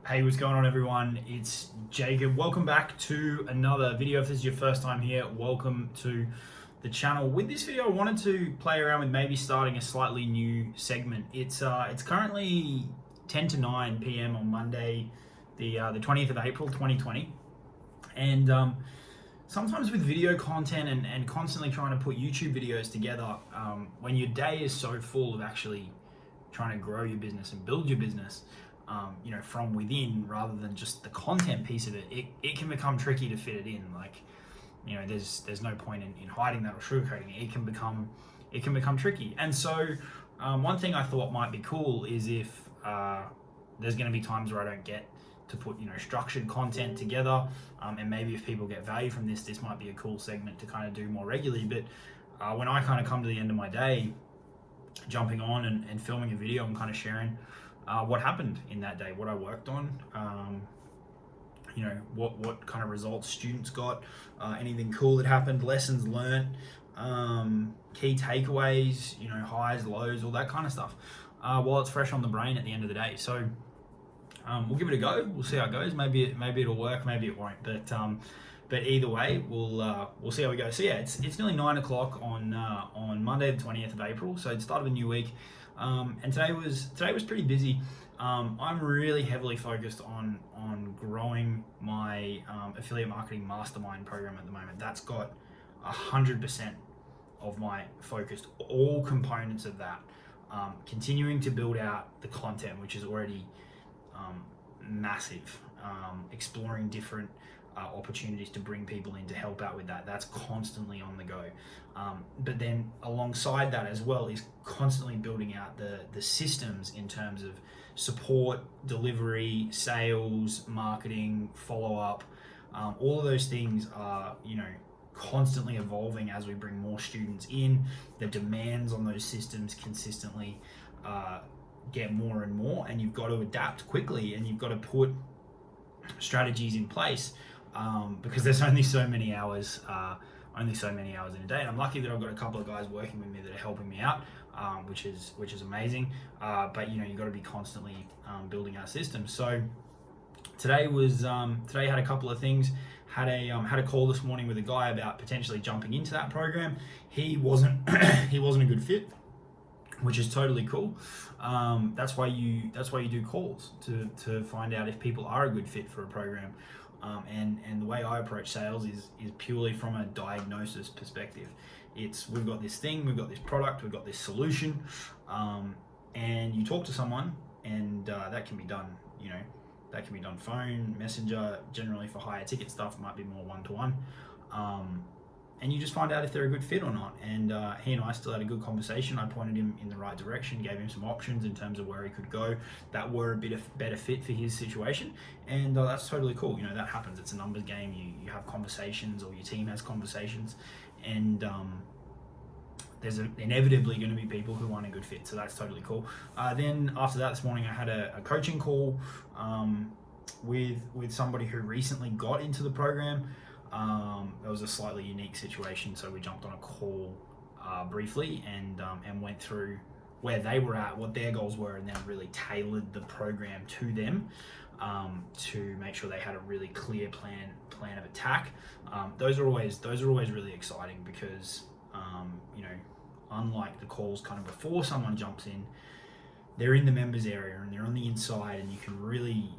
Hey, what's going on everyone? It's Jacob. Welcome back to another video. If this is your first time here, welcome to the channel. With this video, I wanted to play around with maybe starting a slightly new segment. It's currently 10 to 9 p.m. on Monday, the 20th of April, 2020. And sometimes with video content and constantly trying to put YouTube videos together, when your day is so full of actually trying to grow your business and build your business, from within rather than just the content piece of it, it can become tricky to fit it in. There's no point in hiding that or sugarcoating it. It can become tricky. And so one thing I thought might be cool is if there's going to be times where I don't get to put structured content together, and maybe if people get value from this might be a cool segment to kind of do more regularly. But when I kind of come to the end of my day, jumping on and filming a video and kind of sharing what happened in that day, what I worked on, what kind of results students got, anything cool that happened, lessons learned, key takeaways, highs, lows, all that kind of stuff, while it's fresh on the brain at the end of the day. So we'll give it a go. We'll see how it goes. Maybe it'll work, maybe it won't. But either way, we'll see how we go. So yeah, it's nearly 9 o'clock on Monday the 20th of April. So it's the start of a new week. And today was pretty busy. I'm really heavily focused on growing my affiliate marketing mastermind program at the moment. That's got 100% of my focus, all components of that. Continuing to build out the content, which is already massive. Exploring different opportunities to bring people in to help out with that. That's constantly on the go. But then alongside that as well is constantly building out the systems in terms of support, delivery, sales, marketing, follow-up. All of those things are, constantly evolving as we bring more students in. The demands on those systems consistently get more and more, and you've got to adapt quickly, and you've got to put strategies in place, because there's only so many hours in a day. And I'm lucky that I've got a couple of guys working with me that are helping me out, which is amazing. But you've got to be constantly building our systems. So today had a couple of things. Had a call this morning with a guy about potentially jumping into that program. He wasn't a good fit, which is totally cool. That's why you do calls to find out if people are a good fit for a program. And the way I approach sales is purely from a diagnosis perspective. We've got this thing, we've got this product, we've got this solution, and you talk to someone, and that can be done. That can be done phone, messenger. Generally for higher ticket stuff, might be more one-to-one. And you just find out if they're a good fit or not. And he and I still had a good conversation. I pointed him in the right direction, gave him some options in terms of where he could go that were a bit of better fit for his situation. And that's totally cool. That happens. It's a numbers game. You have conversations, or your team has conversations, and there's inevitably going to be people who aren't a good fit. So that's totally cool. Then after that, this morning, I had a coaching call with somebody who recently got into the program. It was a slightly unique situation, so we jumped on a call briefly and went through where they were at, what their goals were, and then really tailored the program to them, to make sure they had a really clear plan of attack. Those are always really exciting because unlike the calls kind of before someone jumps in, they're in the members area and they're on the inside, and you can really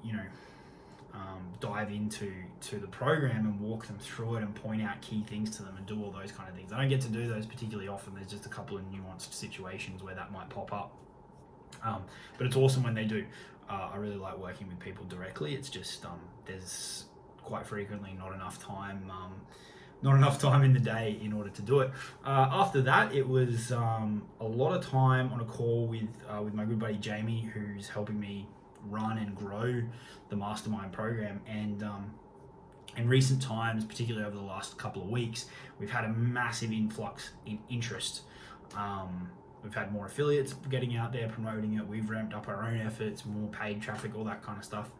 dive into the program and walk them through it and point out key things to them and do all those kind of things. I don't get to do those particularly often. There's just a couple of nuanced situations where that might pop up, but it's awesome when they do. I really like working with people directly. It's just there's quite frequently not enough time in the day in order to do it. After that, it was a lot of time on a call with my good buddy Jamie, who's helping me run and grow the mastermind program. And in recent times, particularly over the last couple of weeks, we've had a massive influx in interest. We've had more affiliates getting out there promoting it. We've ramped up our own efforts, more paid traffic, all that kind of stuff.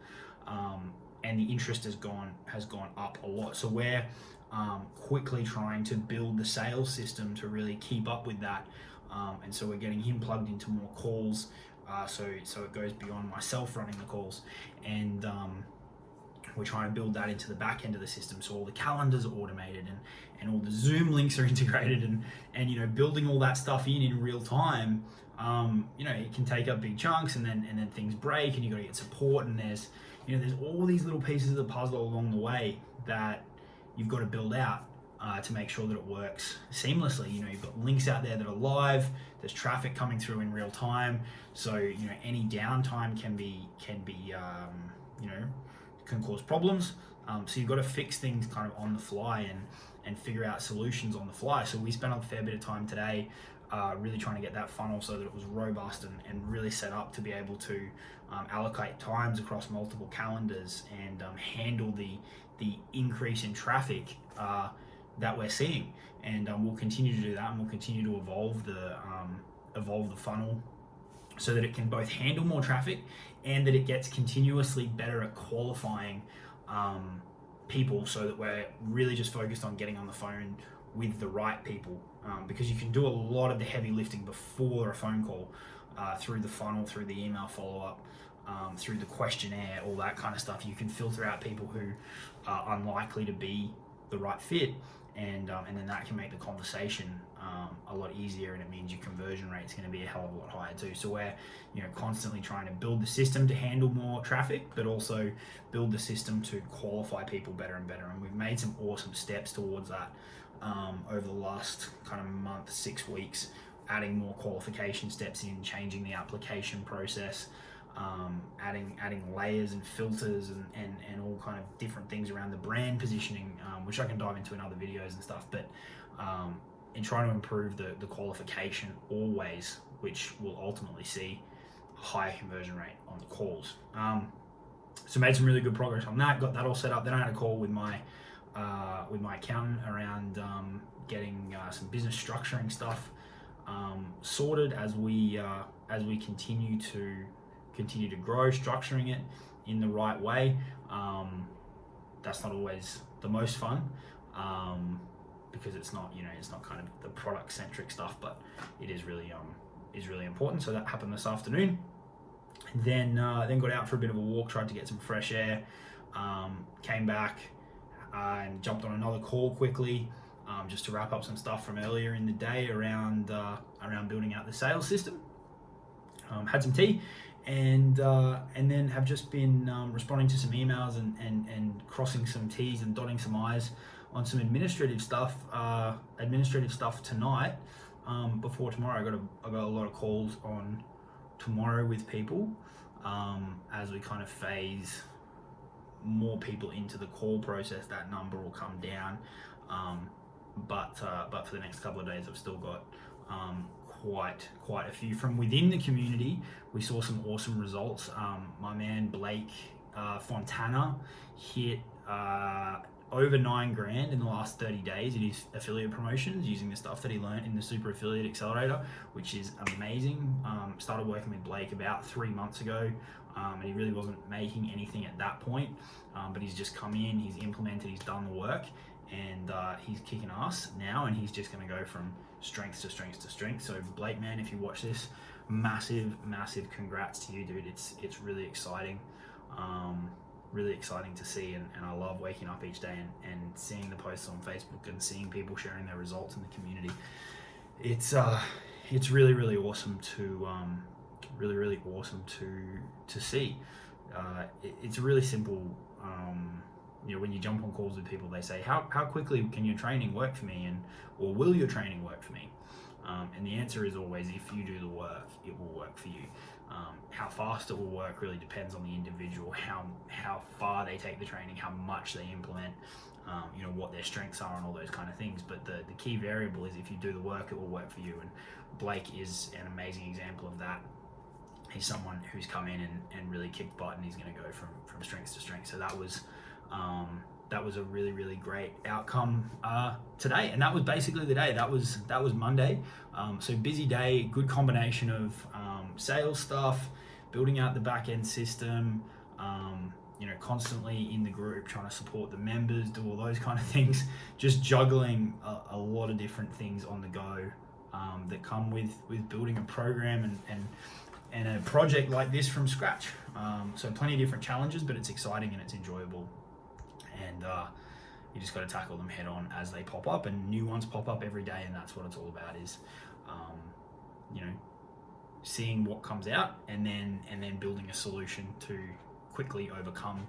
And the interest has gone up a lot. So we're quickly trying to build the sales system to really keep up with that. And so we're getting him plugged into more calls. so it goes beyond myself running the calls, and we're trying to build that into the back end of the system, so all the calendars are automated, and all the Zoom links are integrated, and building all that stuff in real time. It can take up big chunks, and then things break, and you got to get support, and there's all these little pieces of the puzzle along the way that you've got to build out to make sure that it works seamlessly. You've got links out there that are live. There's traffic coming through in real time, so any downtime can cause problems. So you've got to fix things kind of on the fly and figure out solutions on the fly. So we spent a fair bit of time today really trying to get that funnel so that it was robust and really set up to be able to allocate times across multiple calendars and handle the increase in traffic that we're seeing. And we'll continue to do that, and we'll continue to evolve the funnel so that it can both handle more traffic and that it gets continuously better at qualifying people, so that we're really just focused on getting on the phone with the right people, because you can do a lot of the heavy lifting before a phone call, through the funnel, through the email follow-up, through the questionnaire, all that kind of stuff. You can filter out people who are unlikely to be the right fit, and then that can make the conversation a lot easier, and it means your conversion rate is going to be a hell of a lot higher too. So we're constantly trying to build the system to handle more traffic, but also build the system to qualify people better and better. And we've made some awesome steps towards that over the last kind of month, 6 weeks, adding more qualification steps in, changing the application process, adding layers and filters and all kind of different things around the brand positioning, which I can dive into in other videos and stuff, but in trying to improve the qualification always, which will ultimately see a higher conversion rate on the calls. So made some really good progress on that, got that all set up. Then I had a call with my accountant around getting some business structuring stuff sorted as we continue to grow, structuring it in the right way. That's not always the most fun, because it's not kind of the product centric stuff, but it is really important. So that happened this afternoon. Then got out for a bit of a walk, tried to get some fresh air, came back and jumped on another call quickly, just to wrap up some stuff from earlier in the day around building out the sales system. Had some tea, and then have just been responding to some emails and crossing some T's and dotting some I's on some administrative stuff tonight, before tomorrow. I got a lot of calls on tomorrow with people, as we kind of phase more people into the call process. That number will come down, but for the next couple of days I've still got quite a few from within the community. We saw some awesome results. My man Blake Fontana hit over $9,000 in the last 30 days in his affiliate promotions using the stuff that he learned in the Super Affiliate Accelerator, which is amazing. Started working with Blake about 3 months ago, and he really wasn't making anything at that point, but he's just come in, he's implemented, he's done the work, and he's kicking ass now, and he's just going to go from strength to strength to strength. So Blake, man, if you watch this, massive congrats to you, dude. It's really exciting. Really exciting to see, and I love waking up each day and seeing the posts on Facebook and seeing people sharing their results in the community. It's really awesome to really awesome to see. It's really simple. When you jump on calls with people, they say, how quickly can your training work for me, or will your training work for me? And the answer is always, if you do the work, it will work for you. How fast it will work really depends on the individual, how far they take the training, how much they implement, what their strengths are and all those kind of things. But the key variable is, if you do the work, it will work for you. And Blake is an amazing example of that. He's someone who's come in and really kicked butt, and he's going to go from strength to strength. So that was a really great outcome today, and that was basically the day. That was Monday. So busy day, good combination of sales stuff, building out the back end system, constantly in the group trying to support the members, do all those kind of things, just juggling a lot of different things on the go that come with building a program and a project like this from scratch. So plenty of different challenges, but it's exciting and it's enjoyable, and you just got to tackle them head on as they pop up, and new ones pop up every day, and that's what it's all about, is you know, seeing what comes out and then building a solution to quickly overcome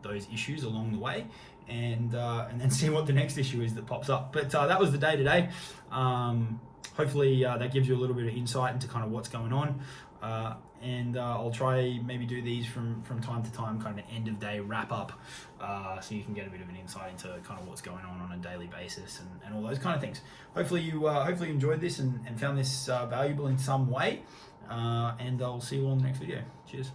those issues along the way, and then see what the next issue is that pops up. But that was the day today. Hopefully that gives you a little bit of insight into kind of what's going on, and I'll try maybe do these from time to time, kind of an end of day wrap up, so you can get a bit of an insight into kind of what's going on a daily basis, and all those kind of things. Hopefully you enjoyed this and found this valuable in some way, and I'll see you all in the next video. Cheers.